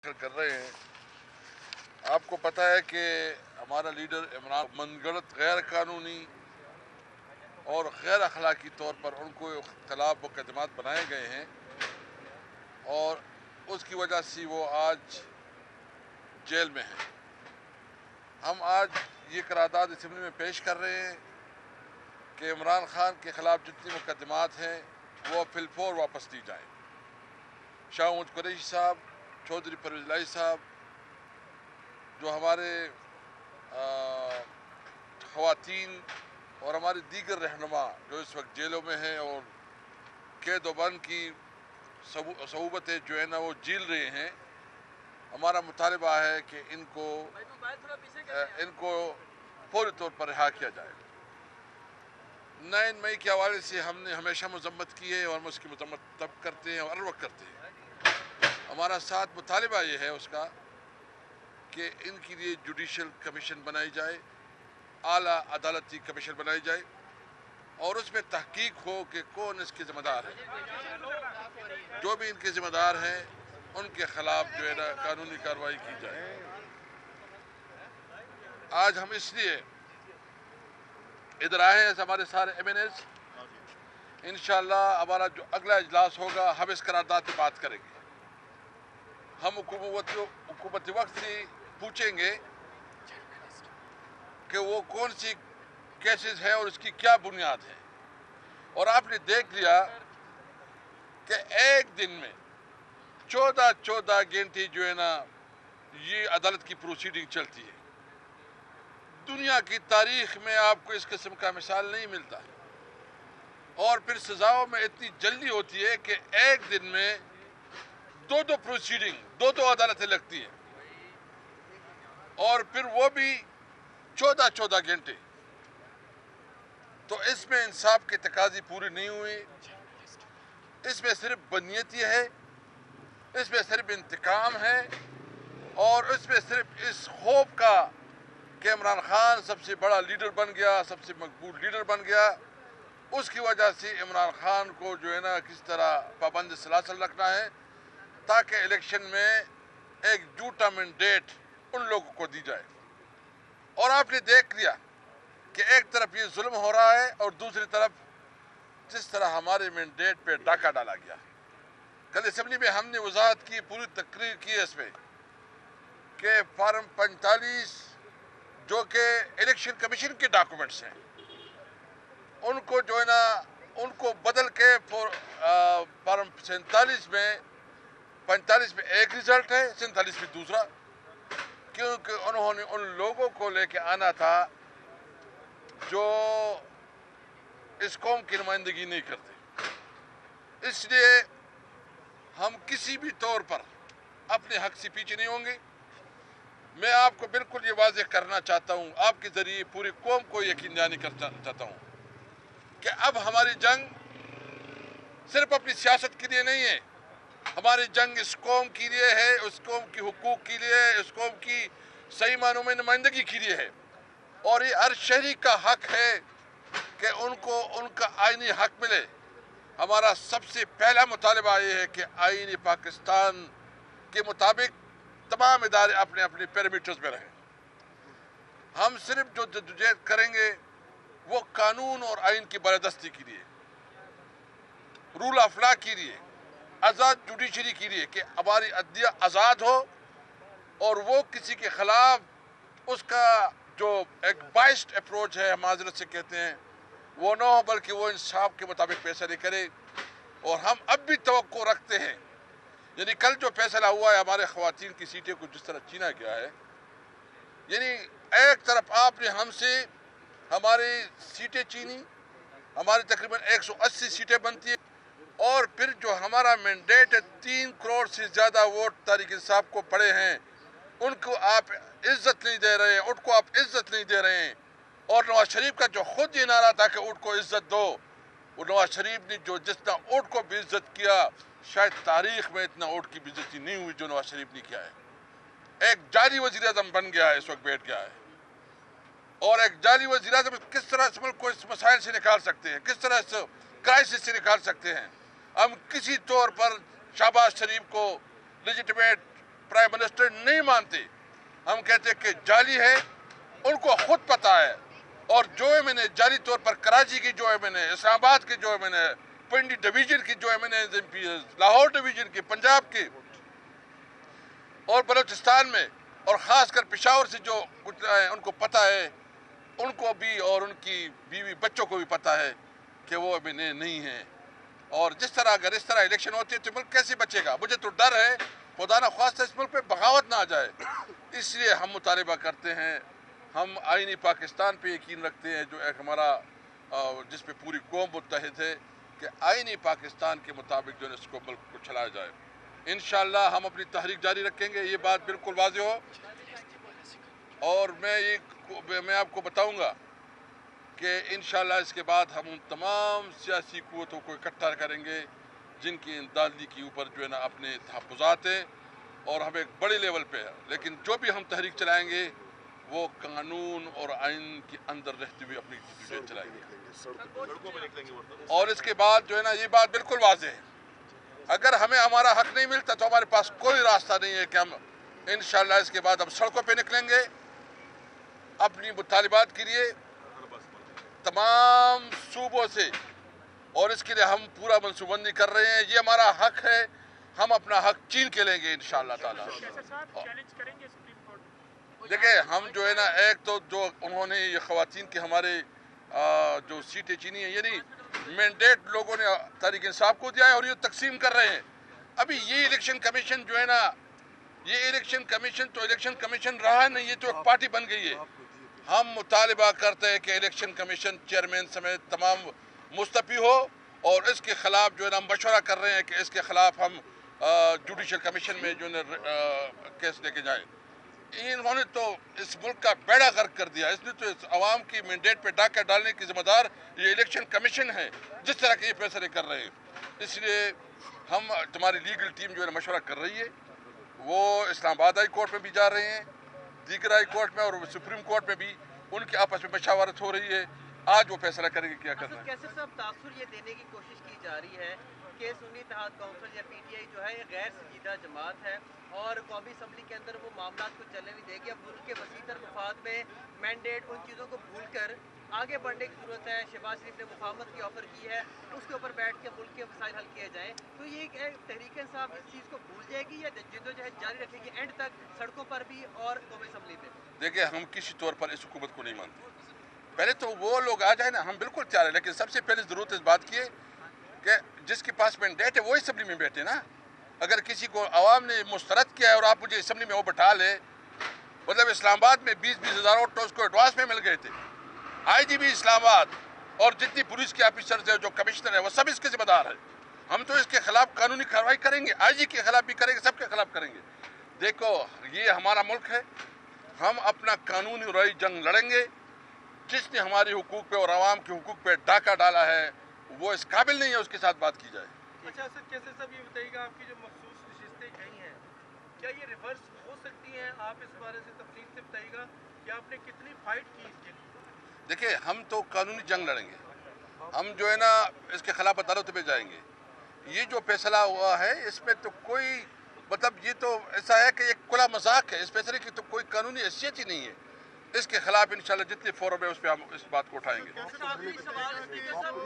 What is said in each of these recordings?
کر رہے ہیں. آپ کو پتہ ہے کہ ہمارا لیڈر عمران من گھڑت غیر قانونی اور غیر اخلاقی طور پر ان کو خلاف مقدمات بنائے گئے ہیں اور اس کی وجہ سے وہ آج جیل میں ہیں. ہم آج یہ قرارداد اسمبلی میں پیش کر رہے ہیں کہ عمران خان کے خلاف جتنی مقدمات ہیں وہ فی الفور واپس لی جائیں. شاہ محمود قریشی صاحب، چودھری پرویز الہی صاحب، جو ہمارے خواتین اور ہمارے دیگر رہنما جو اس وقت جیلوں میں ہیں اور قید و بند کی صعوبتیں جو ہے نا وہ جھیل رہے ہیں، ہمارا مطالبہ ہے کہ ان کو فوری طور پر رہا کیا جائے. 9 مئی کے حوالے سے ہم نے ہمیشہ مذمت کی ہے اور ہم اس کی مذمت تب کرتے ہیں اور ہر وقت کرتے ہیں. ہمارا ساتھ مطالبہ یہ ہے اس کا کہ ان کے لیے جوڈیشل کمیشن بنائی جائے، اعلیٰ عدالتی کمیشن بنائی جائے اور اس میں تحقیق ہو کہ کون اس کے ذمہ دار ہے. جو بھی ان کے ذمہ دار ہیں ان کے خلاف جو ہے نا قانونی کارروائی کی جائے. آج ہم اس لیے ادھر آئے ہیں، ہمارے سارے ایم این ایز. انشاءاللہ ہمارا جو اگلا اجلاس ہوگا ہم اس قرارداد پہ بات کریں گے. ہم حکومتی وقت سے پوچھیں گے کہ وہ کون سی کیسز ہیں اور اس کی کیا بنیاد ہے. اور آپ نے دیکھ لیا کہ ایک دن میں 14 گھنٹے جو ہے نا یہ عدالت کی پروسیڈنگ چلتی ہے. دنیا کی تاریخ میں آپ کو اس قسم کا مثال نہیں ملتا. اور پھر سزاؤں میں اتنی جلدی ہوتی ہے کہ ایک دن میں دو پروسیڈنگ، دو عدالتیں لگتی ہیں اور پھر وہ بھی 14 گھنٹے. تو اس میں انصاف کے تقاضے پوری نہیں ہوئی. اس میں صرف بدنیتی ہے، اس میں صرف انتقام ہے اور اس میں صرف اس خوف کا کہ عمران خان سب سے بڑا لیڈر بن گیا، سب سے مقبول لیڈر بن گیا، اس کی وجہ سے عمران خان کو جو ہے نا کس طرح پابند سلاسل رکھنا ہے تاکہ الیکشن میں ایک جھوٹا مینڈیٹ ان لوگوں کو دی جائے. اور آپ نے دیکھ لیا کہ ایک طرف یہ ظلم ہو رہا ہے اور دوسری طرف جس طرح ہمارے مینڈیٹ پہ ڈاکہ ڈالا گیا. کل اسمبلی میں ہم نے وضاحت کی، پوری تقریر کی اس میں کہ فارم 45 جو کہ الیکشن کمیشن کے ڈاکومنٹس ہیں ان کو جو ہے نا ان کو بدل کے فارم 47 میں 45 میں ایک رزلٹ ہے، 47 میں دوسرا، کیونکہ انہوں نے ان لوگوں کو لے کے آنا تھا جو اس قوم کی نمائندگی نہیں کرتے. اس لیے ہم کسی بھی طور پر اپنے حق سے پیچھے نہیں ہوں گے. میں آپ کو بالکل یہ واضح کرنا چاہتا ہوں، آپ کے ذریعے پوری قوم کو یقین دہانی کرنا چاہتا ہوں کہ اب ہماری جنگ صرف اپنی سیاست کے لیے نہیں ہے. ہماری جنگ اس قوم کے لیے ہے، اس قوم کی حقوق کے لیے ہے، اس قوم کی صحیح معنوں میں نمائندگی کے لیے ہے. اور یہ ہر شہری کا حق ہے کہ ان کو ان کا آئینی حق ملے. ہمارا سب سے پہلا مطالبہ یہ ہے کہ آئین پاکستان کے مطابق تمام ادارے اپنے اپنے پیرامیٹرز میں رہیں. ہم صرف جو جدوجہد کریں گے وہ قانون اور آئین کی بالادستی کے لیے، رول آف لا کے لیے، آزاد جوڈیشری کے لیے کہ ہماری عدلیہ آزاد ہو اور وہ کسی کے خلاف اس کا جو ایک بائسڈ اپروچ ہے معذرت سے کہتے ہیں وہ نہ ہو، بلکہ وہ انصاف کے مطابق فیصلے کرے. اور ہم اب بھی توقع رکھتے ہیں، یعنی کل جو فیصلہ ہوا ہے ہمارے خواتین کی سیٹیں کو جس طرح چینا گیا ہے، یعنی ایک طرف آپ نے ہم سے ہماری سیٹیں چینی، ہماری تقریباً 180 سیٹیں بنتی ہیں اور پھر جو ہمارا مینڈیٹ ہے 3 کروڑ سے زیادہ ووٹ تحریک انصاف کو پڑے ہیں ان کو آپ عزت نہیں دے رہے ہیں، ان کو آپ عزت نہیں دے رہے ہیں. اور نواز شریف کا جو خود یہ نعرہ تھا کہ اونٹ کو عزت دو، وہ نواز شریف نے جو جتنا اونٹ کو بھی عزت کیا شاید تاریخ میں اتنا اونٹ کی بھی عزت نہیں ہوئی جو نواز شریف نے کیا ہے. ایک جعلی وزیر اعظم بن گیا ہے، اس وقت بیٹھ گیا ہے. اور ایک جعلی وزیر اعظم کس طرح اس ملک کو اس مسائل سے نکال سکتے ہیں، کس طرح اس کرائسس سے نکال سکتے ہیں. ہم کسی طور پر شہباز شریف کو لیجیٹمیٹ प्राइम मिनिस्टर नहीं मानते। हम कहते कि जाली है, उनको खुद पता है। और जो मैंने जाली तौर पर कराची की जो मैंने, इस्लामाबाद की जो मैंने, पिंडी डिवीजन की जो मैंने, लाहौर डिवीजन की, पंजाब की और बलूचिस्तान में और ख़ासकर पेशावर से जो उनको पता है, उनको भी और उनकी बीवी बच्चों को भी पता है कि वो मैंने नहीं है। और जिस तरह अगर इस तरह इलेक्शन होती है तो मुल्क कैसे बचेगा? मुझे तो डर है खुदा न ख्वास्ता इस मुल्क पे बगावत ना आ जाए। इसलिए हम मुतालिबा करते हैं, हम आईनी पाकिस्तान पे यकीन रखते हैं, जो एक हमारा जिस पे पूरी कौम मुत्तहिद है कि आईनी पाकिस्तान के मुताबिक जो है इसको मुल्क को चलाया जाए। इंशाअल्लाह हम अपनी तहरीक जारी रखेंगे, ये बात बिल्कुल वाज़ेह हो। और मैं आपको बताऊंगा कि इंशाअल्लाह इसके बाद हम उन तमाम सियासी क़ुव्वतों को इकट्ठा करेंगे जिनकी दादली के ऊपर जो है ना अपने तहफ़्फ़ुज़ात हैं और हम एक बड़े लेवल पे है। लेकिन जो भी हम तहरीक चलाएंगे वो कानून और आइन के अंदर रहते हुए अपनी जद्दोजहद चलाएंगे। और इसके बाद जो है ना ये बात बिल्कुल वाज़ेह है, अगर हमें हमारा हक नहीं मिलता तो हमारे पास कोई रास्ता नहीं है कि हम इंशाअल्लाह इसके बाद हम सड़कों पे निकलेंगे अपनी मुतालिबात के लिए तमाम सूबों से। और इसके लिए हम पूरा मनसूबबंदी कर रहे हैं, ये हमारा हक है, हम अपना हक छीन के लेंगे इंशाअल्लाह ताला। देखिए हम जो है ना, एक तो जो उन्होंने ये ख़वातीन के हमारे जो सीटें चीनी है, यानी मैंडेट लोगों ने तहरीक इंसाफ को दिया है और ये तकसीम कर रहे हैं। अभी ये इलेक्शन कमीशन जो है ना, ये इलेक्शन कमीशन तो इलेक्शन कमीशन रहा नहीं, ये तो एक पार्टी बन गई है। हम मुतालिबा करते हैं कि इलेक्शन कमीशन चेयरमैन समेत तमाम मुस्तफ़ी हो और इसके खिलाफ जो है ना मशवरा कर रहे हैं कि इसके खिलाफ हम जुडिशल कमीशन में जो है केस लेके जाएं। इन्होंने तो इस मुल्क का बेड़ा गर्क कर दिया, इसने तो इस आवाम की मैंडेट पे डाका डालने की जिम्मेदार ये इलेक्शन कमीशन है जिस तरह के ये फैसले कर रहे हैं। इसलिए हम हमारी लीगल टीम जो है मशवरा कर रही है, वो इस्लामाबाद हाई कोर्ट में भी जा रहे हैं, दीगर हाई कोर्ट में और सुप्रीम कोर्ट में भी उनकी आपस में मशावरत हो रही है। आज वो फैसला करेंगे क्या करना है। कैसे सब तासुर ये देने की कोशिश की जा रही है कि सुन्नी इत्तेहाद काउंसिल या पीटीआई जो है ये गैर संजीदा जमात है और कौमी असम्बली के अंदर वो मामला को चलने नहीं देगी। अब मुल्क के वसीतर मफाद में मैंडेट उन चीज़ों को भूल कर आगे बढ़ने की ज़रूरत है। शहबाज शरीफ ने मुफाहमत की ऑफ़र की है, उसके ऊपर बैठ के मुल्क के मसाइल हल किए जाएँ। तो ये तहरीक इंसाफ इस चीज़ को भूल जाएगी या जद्दोजहद जारी रखेगी एंड तक सड़कों पर भी और कौमी असम्बली में? देखिए हम किसी तौर पर इस हुकूमत को नहीं मानते। पहले तो वो लोग आ जाए ना, हम बिल्कुल तैयार है, लेकिन सबसे पहले ज़रूरत इस बात की है कि जिसके पास मैंडेट है वो असम्बली में बैठे ना। अगर किसी को आवाम ने मुस्तरद किया है और आप मुझे असम्बली में वो बैठा ले, मतलब इस्लामाबाद में 20-20 हज़ार वोट तो उसको एडवांस में मिल गए थे। आईजीपी इस्लामाबाद और जितनी पुलिस के ऑफिसर्स है, जो कमिश्नर है, वो सब इसके जिम्मेदार है। हम तो इसके खिलाफ कानूनी कार्रवाई करेंगे, आईजी के खिलाफ भी करेंगे, सबके खिलाफ करेंगे। देखो ये हमारा मुल्क है, हम अपना कानूनी राई जंग लड़ेंगे। जिसने हमारे हुकूक पे और आवाम के हुकूक पे डाका डाला है वो इस काबिल नहीं है उसके साथ बात की जाए। अच्छा सर, कैसे सब ये बताइएगा, आपकी जो मखसूस नशिस्तें गई हैं क्या ये रिवर्स हो सकती हैं? आप इस बारे से तफसील से बताइएगा कि आपने कितनी फाइट की इसके लिए। देखिए हम तो कानूनी जंग लड़ेंगे, हम जो है ना इसके खिलाफ अदालत में जाएंगे। ये जो फैसला हुआ है इसमें तो कोई मतलब ये तो ऐसा है कि एक खुला मजाक है, इस फैसले की तो कोई कानूनी हैसियत ही नहीं है। इसके खिलाफ इंशाल्लाह जितने फोरम है उस पर हम इस बात को उठाएंगे।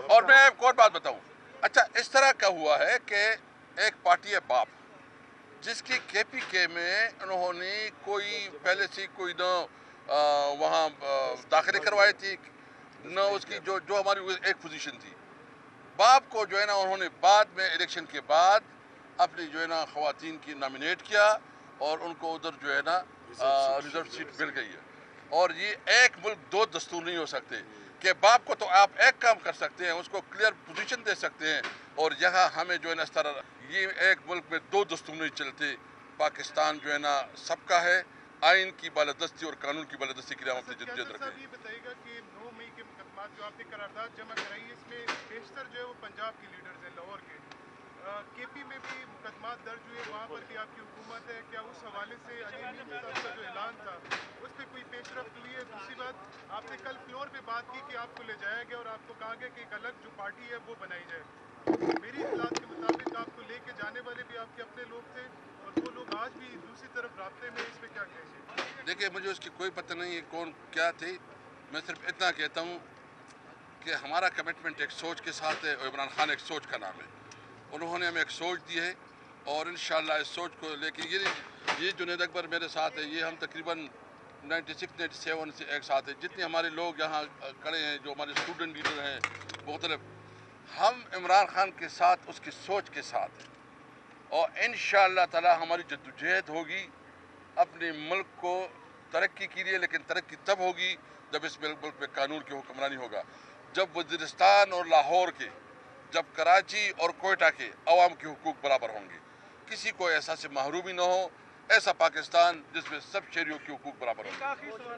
और मैं एक और बात बताऊं, अच्छा इस तरह का हुआ है कि एक पार्टी है बाप, जिसकी KPK में उन्होंने कोई पहले से कोई न वहाँ दाखिले करवाए थी न उसकी जो हमारी एक पोजीशन थी। बाप को जो है ना उन्होंने बाद में इलेक्शन के बाद अपनी जो है ना ख़वातीन की नॉमिनेट किया और उनको उधर जो है ना रिजर्व सीट मिल गई है। और ये एक मुल्क दो दस्तूर नहीं हो सकते कि बाप को तो आप एक काम कर सकते हैं, उसको क्लियर पोजीशन दे सकते हैं, और यहाँ हमें जो है ना इस तरह ये एक मुल्क में दो दस्तूर नहीं चलते। पाकिस्तान जो है ना सबका है, आइन की बालादस्ती और कानून की बालादस्ती के लिए हम अपनी जद्दोजहद रखें। ये बताइएगा कि 9 मई के मुकदमा जो आपने करारदाद जमा कराई है इसमें बेशतर जो है वो पंजाब के लीडर्स हैं, लाहौर के। KP में भी मुकदमा दर्ज हुए, वहाँ पर भी आपकी हुकूमत है, क्या उस हवाले से अली साहब का जो ऐलान था उस पर कोई पेशरफ्त हुई है? दूसरी बात, आपने कल फ्लोर पे बात की कि आपको ले जाया गया और आपको कहा गया कि एक अलग जो पार्टी है वो बनाई जाए। मेरी इत्तलात के मुताबिक आपको लेके जाने वाले भी आपके अपने लोग थे और वो लोग आज भी दूसरी तरफ रास्ते में, इस पे क्या कहेंगे? देखिए, मुझे उसकी कोई पता नहीं है कौन क्या थी। मैं सिर्फ इतना कहता हूँ कि हमारा कमिटमेंट एक सोच के साथ है और इमरान खान एक सोच का नाम है। उन्होंने हमें एक सोच दी है और इंशाअल्लाह इस सोच को लेके ये जुनैद अकबर मेरे साथ है, ये हम तकरीबन 96-97 से एक साथ है। जितने हमारे लोग यहाँ खड़े हैं, जो हमारे स्टूडेंट लीडर हैं मुख्तलिफ, हम इमरान खान के साथ उसकी सोच के साथ हैं और इंशाअल्लाह ताला हमारी जद्दोजहद होगी अपने मुल्क को तरक्की के लिए। लेकिन तरक्की तब होगी जब इस मुल्क में कानून की हुक्मरानी होगा, जब वज़ीरिस्तान और लाहौर के, जब कराची और कोयटा के अवाम के हुकूक बराबर होंगे, किसी को ऐसा से महरूमी न हो, ऐसा पाकिस्तान जिसमें सब शहरियों के हुकूक बराबर होंगे।